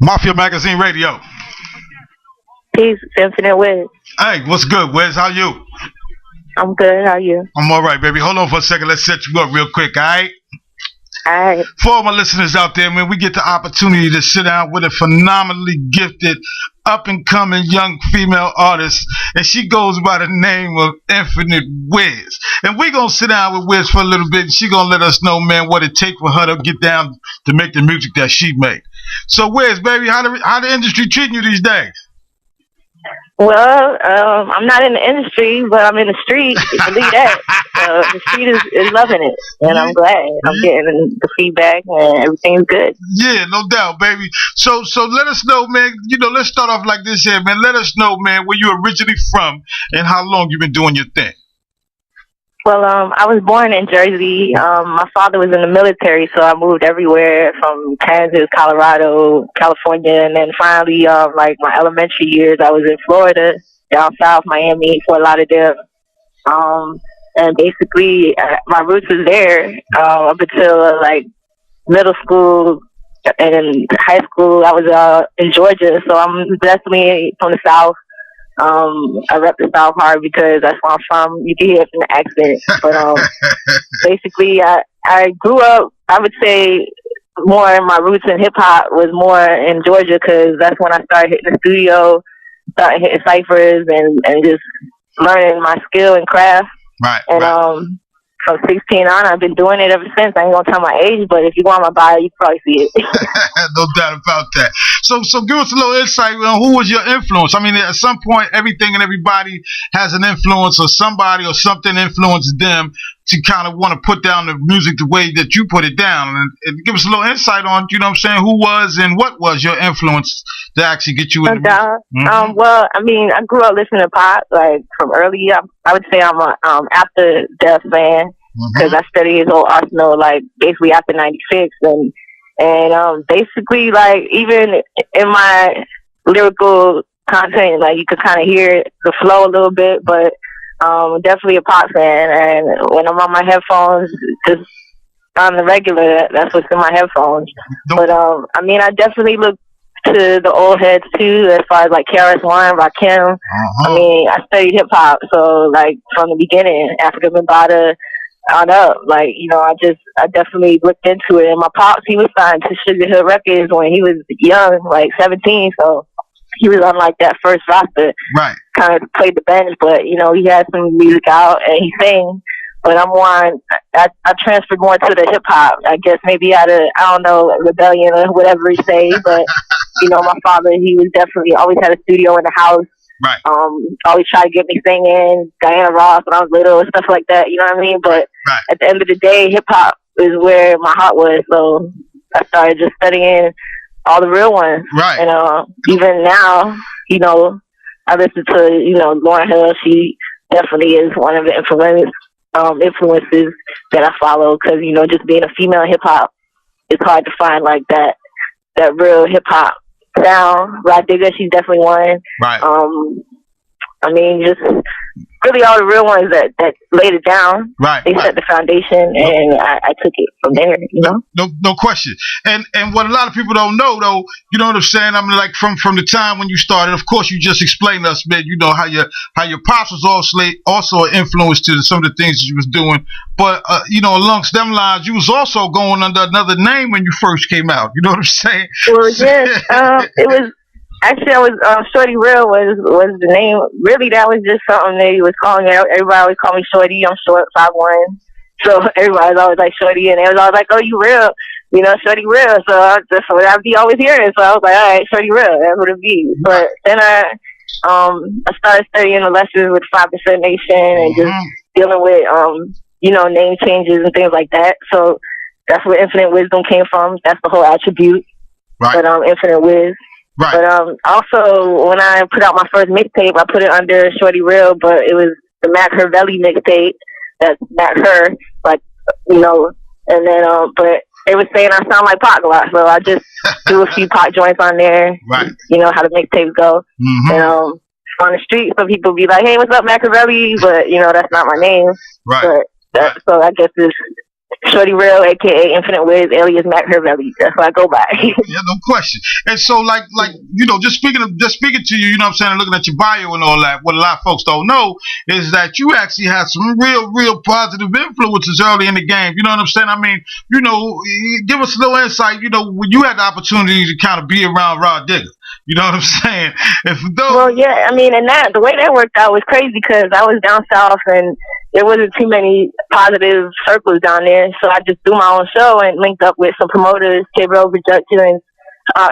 Mafia Magazine Radio. Peace, Infinite Wiz. Hey, what's good, Wiz? How you? I'm good. How are you? I'm all right, baby. Hold on for a second. Let's set you up real quick, all right? All right. For all my listeners out there, man, we get the opportunity to sit down with a phenomenally gifted, up-and-coming young female artist, and she goes by the name of Infinite Wiz. And we're going to sit down with Wiz for a little bit, and she's going to let us know, man, what it takes for her to get down to make the music that she made. So, Wiz, baby, how the industry treating you these days? Well, I'm not in the industry, but I'm in the street. You believe that? The street is loving it, and I'm glad. I'm getting the feedback, and everything's good. Yeah, no doubt, baby. So let us know, man. You know, let's start off like this here, man. Let us know, man, where you originally from and how long you've been doing your thing. Well, I was born in Jersey. My father was in the military, so I moved everywhere from Kansas, Colorado, California, and then finally, like my elementary years, I was in Florida, down south, Miami, Fort Lauderdale. And basically, my roots was there up until like middle school, and in high school, I was in Georgia, so I'm definitely from the South. I rep the South hard because that's where I'm from. You can hear it from the accent. But basically, I grew up, I would say, more in my roots in hip-hop was more in Georgia because that's when I started hitting the studio, started hitting ciphers, and just learning my skill and craft. Right. And from 16 on, I've been doing it ever since. I ain't gonna tell my age, but if you go on my bio, you probably see it. No doubt about that. So give us a little insight on who was your influence. I mean, at some point, everything and everybody has an influence, or somebody or something influenced them to kind of want to put down the music the way that you put it down. And give us a little insight on, you know what I'm saying, who was and what was your influence to actually get you in the music. Well, I mean, I grew up listening to pop, like, from early. I would say I'm a After Death fan, because I studied his whole arsenal, like, basically after 96. And basically, like, even in my lyrical content, like, you could kind of hear the flow a little bit, but definitely a pop fan. And when I'm on my headphones, just on the regular, that's what's in my headphones. But I mean, I definitely look to the old heads too, as far as like KRS-One, Rakim. I mean, I studied hip hop, so like from the beginning, Africa Bambaataa on up. Like, you know, I definitely looked into it. And my pops, he was signed to Sugar Hill Records when he was young, like 17. So he was on like that first roster. Right. Kind of played the bench, but you know, he had some music out and he sang. But I transferred more to the hip hop. I guess maybe out of, I don't know, rebellion or whatever you say. But you know, my father, he was definitely always had a studio in the house. Right. Always tried to get me singing Diana Ross when I was little and stuff like that. You know what I mean? But at the end of the day, hip hop is where my heart was. So I started just studying all the real ones. Right. And even now, you know, I listen to, you know, Lauryn Hill. She definitely is one of the influences that I follow, because, you know, just being a female in hip hop, it's hard to find like that real hip hop sound. Rod Digger, she's definitely one. Right. I mean, just really all the real ones that laid it down. Right. They set the foundation, and I took it from there, you know? No question. And what a lot of people don't know, though, you know what I'm saying? I mean, like, from the time when you started, of course, you just explained to us, man, you know, how your pops was also an influence to some of the things that you was doing. But, you know, amongst them lines, you was also going under another name when you first came out. You know what I'm saying? Well, yes. It was... Actually, I was Shorty Real was the name. Really, that was just something they was calling me. Everybody always call me Shorty. I'm short, 5'1". So everybody was always like Shorty, and they was always like, "Oh, you real?" You know, Shorty Real. So that's what I'd be always hearing. So I was like, "All right, Shorty Real." That's what it be. But then I started studying the lessons with 5% Nation and just dealing with you know, name changes and things like that. So that's where Infinite Wisdom came from. That's the whole attribute. Right. But Infinite Wiz. Right. But also, when I put out my first mixtape, I put it under Shorty Real, but it was the Mac Hervelli mixtape. That's Mac Her, like, you know. And then, but they were saying I sound like Pac a lot, so I just do a few Pac joints on there. Right. You know how the mixtapes go. And on the street, some people be like, "Hey, what's up, Mac Hervelli?" But you know, that's not my name. Right. But so I guess it's Shorty Real, aka Infinite Wiz, alias Mac Hervelli. That's what I go by. Yeah, no question. And so, like you know, just speaking to you, you know what I'm saying, and looking at your bio and all that, what a lot of folks don't know is that you actually had some real positive influences early in the game. You know what I'm saying? I mean, you know, give us a little insight. You know, when you had the opportunity to kind of be around Rod Digger. You know what I'm saying? Well, yeah, I mean, and the way that worked out was crazy because I was down south and there wasn't too many positive circles down there. So I just do my own show and linked up with some promoters, K-Bro Productions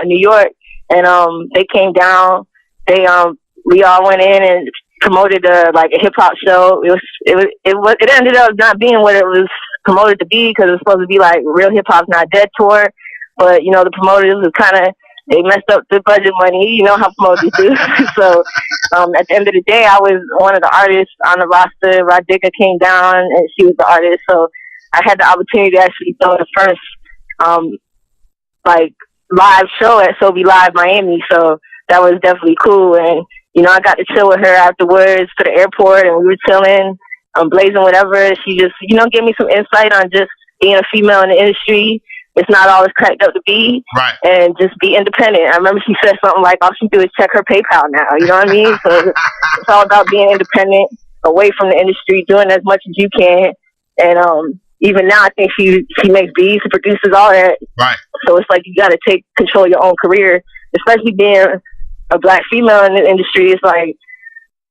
in New York. And they came down. We all went in and promoted like a hip hop show. It ended up not being what it was promoted to be because it was supposed to be like Real Hip Hop's Not Dead tour. But, you know, the promoters was kind of, they messed up the budget money. You know how promoters do. So at the end of the day, I was one of the artists on the roster. Rod Digger came down, and she was the artist. So I had the opportunity to actually throw the first like live show at Sobe Live Miami. So that was definitely cool. And you know, I got to chill with her afterwards to the airport, and we were chilling, blazing whatever. She just, you know, gave me some insight on just being a female in the industry. It's not always cracked up to be, right, and just be independent. I remember she said something like, all she do is check her PayPal now, you know what I mean? So it's all about being independent, away from the industry, doing as much as you can. And even now, I think she makes beats and produces all that. Right. So it's like you got to take control of your own career, especially being a black female in the industry. It's like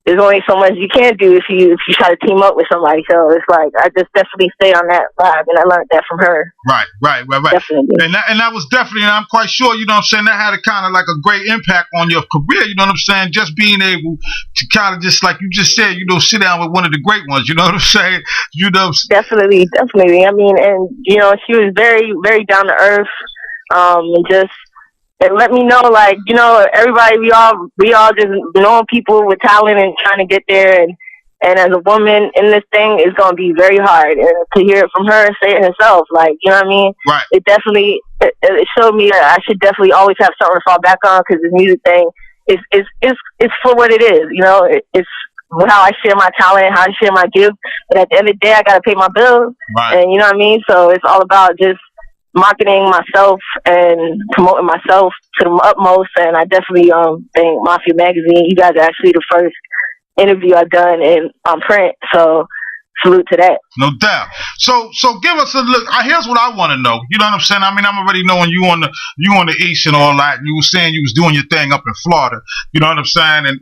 there's only so much you can do if you try to team up with somebody. So it's like I just definitely stayed on that vibe, and I learned that from her. Right. Definitely. And that was definitely, and I'm quite sure, you know what I'm saying, that had a kind of like a great impact on your career, you know what I'm saying, just being able to kind of just, like you just said, you know, sit down with one of the great ones, you know what I'm saying? You know. Definitely. I mean, and, you know, she was very, very down to earth, and just, and let me know, like, you know, everybody, we all just know people with talent and trying to get there. And as a woman in this thing, it's going to be very hard. And to hear it from her, say it herself, like, you know what I mean? Right. It definitely, it showed me that I should definitely always have something to fall back on, because this music thing is for what it is, you know? It's how I share my talent, how I share my gift. But at the end of the day, I got to pay my bills. Right. And you know what I mean? So it's all about just marketing myself and promoting myself to the utmost. And I definitely think Mafia Magazine, you guys are actually the first interview I've done in print, so salute to that. No doubt. So give us a look. Here's what I want to know. You know what I'm saying? I mean, I'm already knowing you on the East and all that, and you were saying you was doing your thing up in Florida. You know what I'm saying?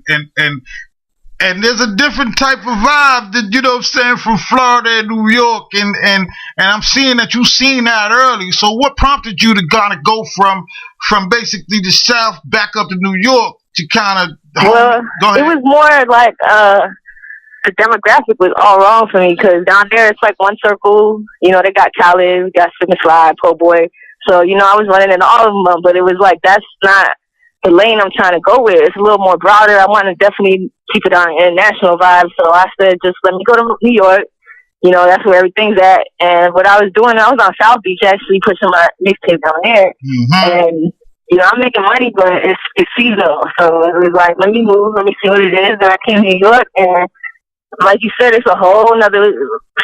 And there's a different type of vibe that, you know what I'm saying, from Florida and New York, and I'm seeing that you seen that early. So what prompted you to kind of go from basically the South back up to New York to kind of? Well, it was more like the demographic was all wrong for me, because down there it's like one circle. You know, they got Khaled, got Slip and Slide, Po Boy. So, you know, I was running in all of them, but it was like, that's not the lane I'm trying to go with. It's a little more broader. I want to definitely keep it on an international vibe. So I said, just let me go to New York. You know, that's where everything's at. And what I was doing, I was on South Beach actually pushing my mixtape down there. Mm-hmm. And, you know, I'm making money, but it's seasonal. So it was like, let me move, let me see what it is. And I came to New York, and like you said, it's a whole nother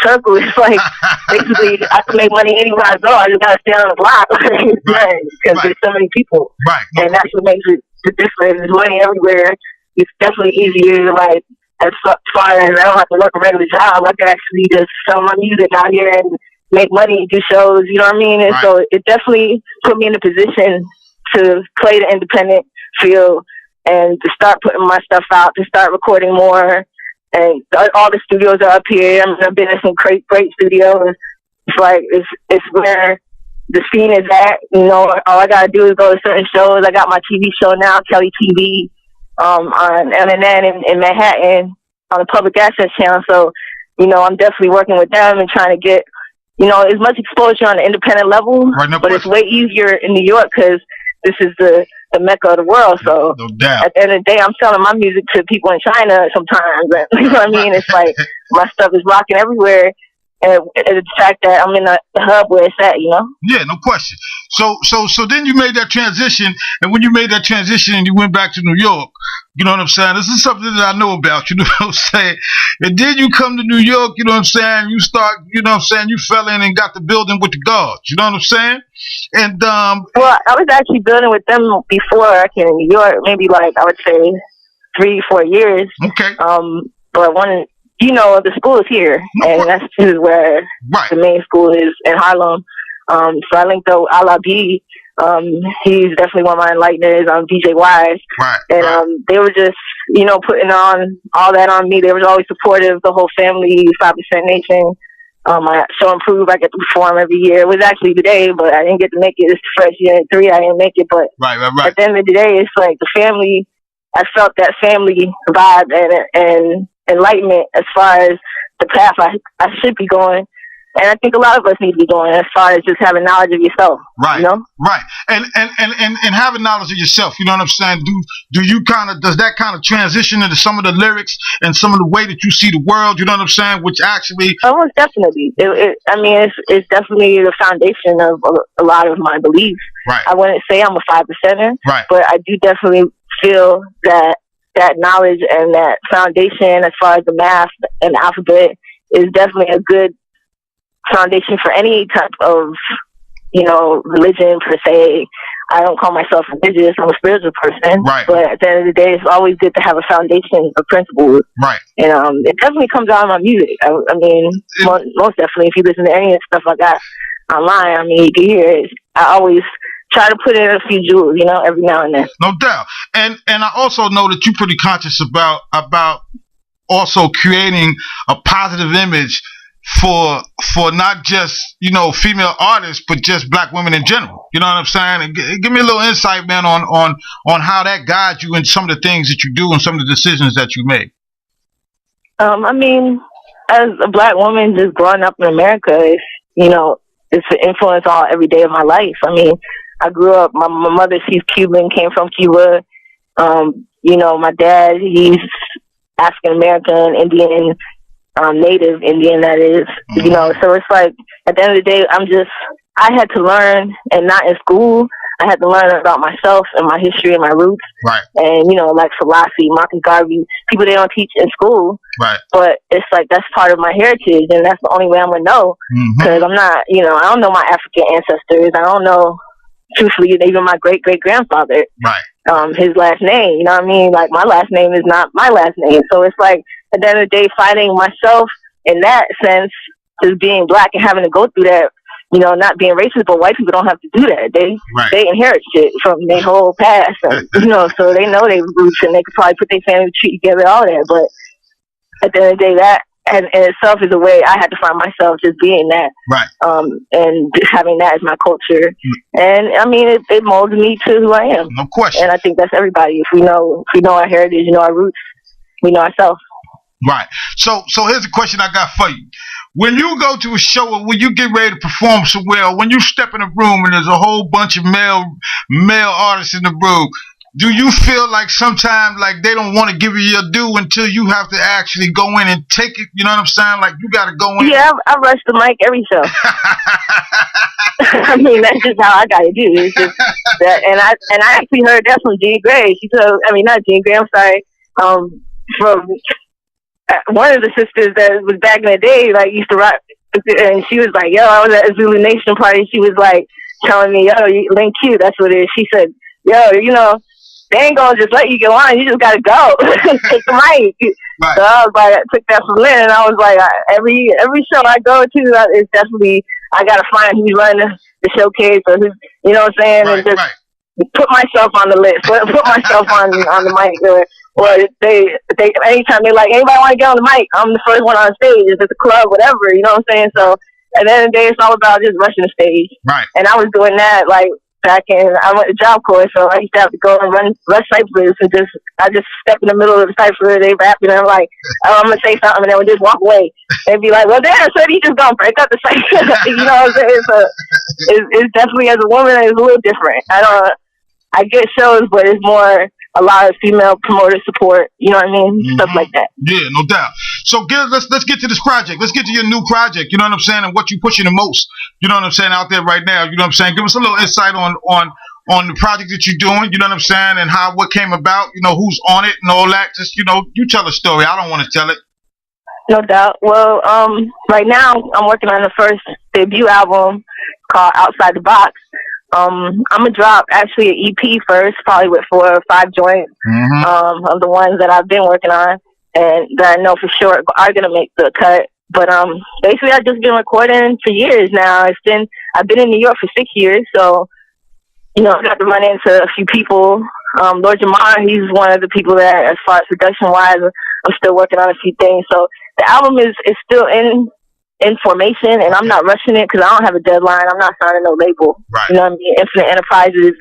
circle. It's like, basically, I can make money anywhere I go. I just got to stay on the block. Because there's so many people. Right. And that's what makes it the difference. There's money everywhere. It's definitely easier, like, as far as I don't have to work a regular job. I can actually just sell my music out here and make money, do shows, you know what I mean? And so it definitely put me in a position to play the independent field and to start putting my stuff out, to start recording more. And all the studios are up here. I mean, I've been in some great studios. It's like, it's where the scene is at. You know, all I gotta do is go to certain shows. I got my TV show now, Kelly TV, on MNN in Manhattan on the public access channel. So, you know, I'm definitely working with them and trying to get, you know, as much exposure on the independent level. Right, no, but it's way easier in New York because this is the mecca of the world. So no doubt. At the end of the day, I'm selling my music to people in China sometimes. And, you know what I mean? It's like my stuff is rocking everywhere. the fact that I'm in the hub where it's at, you know? Yeah, no question. So then you made that transition, and when you made that transition and you went back to New York, you know what I'm saying? This is something that I know about, you know what I'm saying? And then you come to New York, you know what I'm saying? You start, you know what I'm saying? You fell in and got the building with the guards, you know what I'm saying? And well, I was actually building with them before I came to New York, maybe like I would say 3-4 years. Okay. But you know, the school is here, and that's where the main school is in Harlem. So I linked up Ala B. He's definitely one of my enlighteners. DJ Wise, and they were just, you know, putting on all that on me. They were always supportive. The whole family, 5% Nation. I Show and Prove. I get to perform every year. It was actually today, but I didn't get to make it. It's the first year in 3. I didn't make it, but at the end of the day, it's like the family. I felt that family vibe and enlightenment as far as the path I should be going, and I think a lot of us need to be going as far as just having knowledge of yourself. Right. You know? Right. And having knowledge of yourself. You know what I'm saying? Does that kind of transition into some of the lyrics and some of the way that you see the world? You know what I'm saying? Which actually, almost definitely. It's definitely the foundation of a lot of my beliefs. Right. I wouldn't say I'm a 5%er, but I do definitely feel that knowledge and that foundation as far as the math and the alphabet is definitely a good foundation for any type of, you know, religion per se. I don't call myself religious. I'm a spiritual person. Right. But at the end of the day, it's always good to have a foundation of principles. Right. And it definitely comes out in my music. I mean, most definitely, if you listen to any of the stuff I got online, I mean, you can hear it. I always try to put in a few jewels, you know, every now and then. No doubt. And I also know that you're pretty conscious about also creating a positive image for not just, you know, female artists, but just black women in general. You know what I'm saying? And give me a little insight, man, on how that guides you in some of the things that you do and some of the decisions that you make. I mean, as a black woman just growing up in America, it's an influence all every day of my life. I mean, I grew up, my mother, she's Cuban, came from Cuba. You know, my dad, he's African-American, Indian, native Indian, that is. You know, so it's like, at the end of the day, I had to learn, and not in school, I had to learn about myself and my history and my roots. Right. And, you know, like Selassie, Maka Garvey, people they don't teach in school. Right. But it's like, that's part of my heritage, and that's the only way I'm going to know. Because I'm not, you know, I don't know my African ancestors. I don't know, truthfully, even my great-great-grandfather. Right. His last name, you know what I mean? Like, my last name is not my last name. So it's like, at the end of the day, finding myself in that sense, just being black and having to go through that, you know, not being racist, but white people don't have to do that. They inherit shit from their whole past, and, you know, so they know their roots, and they could probably put their family tree together, all that. But at the end of the day, that in itself is a way I had to find myself, just being that, and just having that as my culture. And I mean, it molds me to who I am. No question. And I think that's everybody. If we know our heritage, you know our roots, we know ourselves. Right. So here's a question I got for you. When you go to a show or when you get ready to perform somewhere, or when you step in a room and there's a whole bunch of male artists in the room, do you feel like sometimes like they don't want to give you your due until you have to actually go in and take it? You know what I'm saying? Like you got to go in. Yeah, I rush the mic every show. I mean, that's just how I got to do. It's just that, and I actually heard that from Jean Grey. She told, I mean, not Jean Grey. I'm sorry. From one of the sisters that was back in the day, like used to rock, and she was like, "Yo, I was at a Zulu Nation party." She was like telling me, "Yo, Link Q, that's what it is." She said, "Yo, you know, they ain't gonna just let you go on. You just gotta go, take the mic." Right. So I was like, I took that from Lynn, and I was like, every show I go to, it's definitely I gotta find who's running the showcase or who's, you know what I'm saying, and just put myself on the list, put myself on the mic. Or they anytime they like, anybody want to get on the mic, I'm the first one on stage. If it's a club, whatever, you know what I'm saying? So at the end of the day, it's all about just rushing the stage. Right. And I was doing that like back in, I went to Job Corps, so I used to have to go and rush ciphers, and I just step in the middle of the cipher, they rapping, and I'm like, oh, I'm gonna say something, and then we just walk away. They'd be like, well, damn, so he just gonna break up the cipher. You know what I'm saying? So it's definitely, as a woman, it's a little different. I get shows, but it's more a lot of female promoter support. You know what I mean? Stuff like that. Yeah, no doubt. So let's get to this project. Let's get to your new project. You know what I'm saying? And what you pushing the most. You know what I'm saying out there right now. You know what I'm saying? Give us a little insight on the project that you're doing. You know what I'm saying? And what came about. You know, who's on it and all that. Just you tell a story. I don't want to tell it. No doubt. Well, right now I'm working on the first debut album called Outside the Box. I'm gonna drop actually an EP first, probably with 4 or 5 joints of the ones that I've been working on and that I know for sure are gonna make the cut. But basically I've just been recording for years now. I've been in New York for 6 years, so I got to run into a few people. Lord Jamar, he's one of the people that, as far as production wise, I'm still working on a few things. So the album is still in formation, and I'm not rushing it because I don't have a deadline. I'm not signing no label. Right. You know what I mean? Infinite Enterprises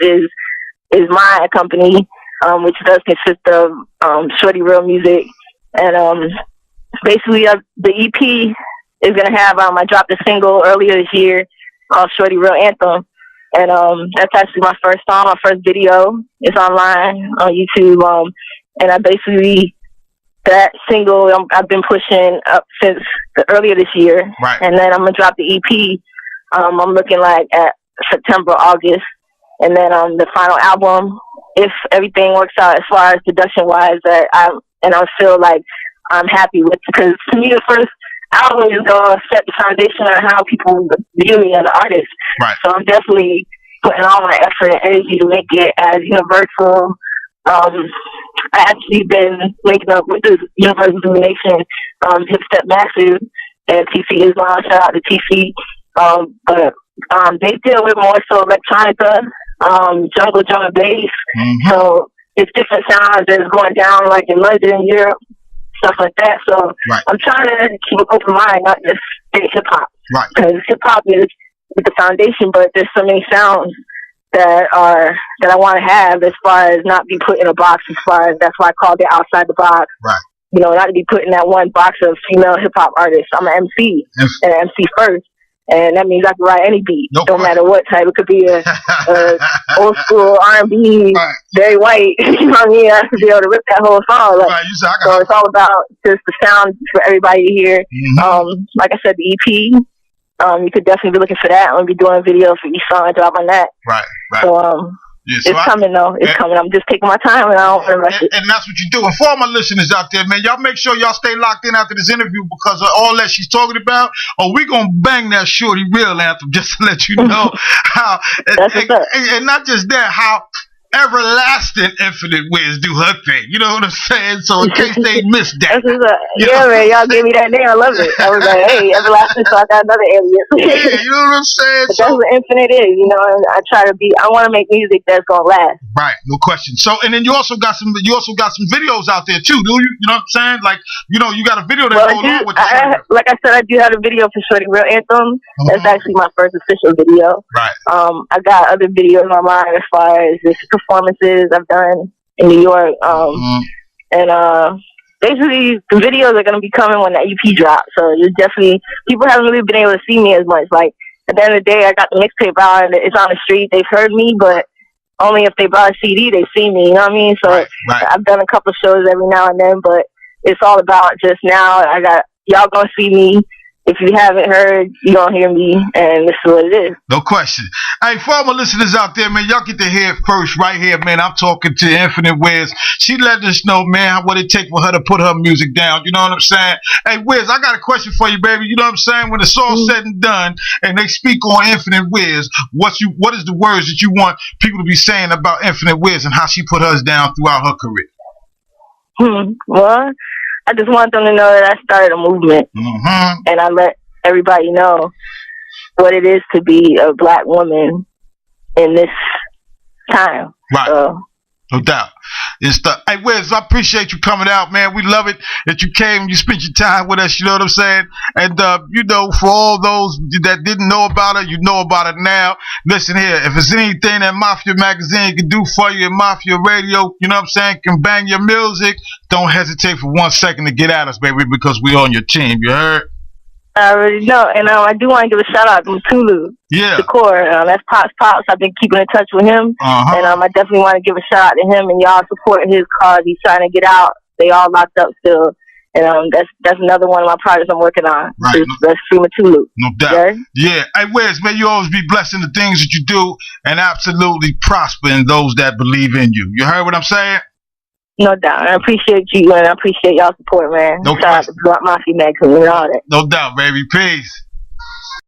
is my company, which does consist of Shorty Real Music, and basically the EP is gonna have I dropped a single earlier this year called Shorty Real Anthem, and that's actually my first song, my first video. It's online on YouTube, and I basically. That single I've been pushing up since earlier this year, right. And then I'm gonna drop the EP. I'm looking like at September, August, and then the final album, if everything works out as far as production wise, that I feel like I'm happy with, because to me the first album is gonna set the foundation on how people view me as an artist. Right. So I'm definitely putting all my effort and energy to make it as universal. I actually been linking up with the Universal Domination, Hip Step Massive, and TC Islam. Shout out to TC. But they deal with more so electronica, jungle drum and bass. So it's different sounds that's going down like in London, Europe, stuff like that. So I'm trying to keep an open mind, not just hip hop. Right. Because hip hop is the foundation, but there's so many sounds that I want to have, as far as not be put in a box. As far as that's why I called it Outside the Box. Right. Not to be put in that one box of female hip hop artists. I'm an MC and an MC first, and that means I can write any beat. Don't matter what type. It could be a old school R&B, very white. You know what I mean? I could be able to rip that whole song. So it's all about just the sound for everybody to hear. Like I said, the EP. You could definitely be looking for that. I'm gonna be doing a video for each song I drop on that. Right. So it's coming though. It's coming. I'm just taking my time, and I don't want to rush it. And that's what you do. And for all my listeners out there, man, y'all make sure y'all stay locked in after this interview, because of all that she's talking about. We gonna bang that Shorty Real Anthem, just to let you know how. And not just that, how everlasting Infinite Wiz do her thing. You know what I'm saying? So in case they missed that. Yeah, man, y'all gave me that name. I love it. I was like, hey, everlasting, so I got another alias. Yeah, you know what I'm saying? But that's what Infinite is, and I want to make music that's gonna last. Right, no question. So, and then you also got some videos out there too, do you? You know what I'm saying? Like, you got a video that goes on with like I said, I do have a video for Shorty Real Anthem. That's actually my first official video. Right. I got other videos on mine as far as this performances I've done in New York, and basically the videos are going to be coming when the EP drops. So it's definitely, people haven't really been able to see me as much. Like at the end of the day, I got the mixtape out and it's on the street. They've heard me, but only if they bought a CD they see me. You know what I mean? So I've done a couple shows every now and then, but it's all about just now. Y'all gonna see me. If you haven't heard, you don't hear me, and this is what it is. No question. Hey, for all my listeners out there, man, y'all get to hear it first right here, man. I'm talking to Infinite Wiz. She let us know, man, what it take for her to put her music down. You know what I'm saying? Hey, Wiz, I got a question for you, baby. You know what I'm saying? When it's all said and done, and they speak on Infinite Wiz, what is the words that you want people to be saying about Infinite Wiz and how she put hers down throughout her career? Well, I just want them to know that I started a movement, and I let everybody know what it is to be a black woman in this time. Right. No doubt. Hey, Wiz, I appreciate you coming out, man. We love it that you came and you spent your time with us, you know what I'm saying? And, for all those that didn't know about it, you know about it now. Listen here, if there's anything that Mafia Magazine can do for you in Mafia Radio, you know what I'm saying, can bang your music, don't hesitate for 1 second to get at us, baby, because we on your team, you heard? I already know. And I do want to give a shout out to Tulu. Yeah. Shakur. That's Pops. I've been keeping in touch with him. And I definitely want to give a shout out to him and y'all supporting his cause. He's trying to get out. They all locked up still. And that's another one of my projects I'm working on. Right. That's Freeman Tulu. No doubt. Okay? Yeah. Hey, Wiz, may you always be blessed in the things that you do and absolutely prosper in those that believe in you. You heard what I'm saying? No doubt. I appreciate you and I appreciate y'all support, man. No Shout out to Mafia Magazine and all that. No doubt, baby. Peace.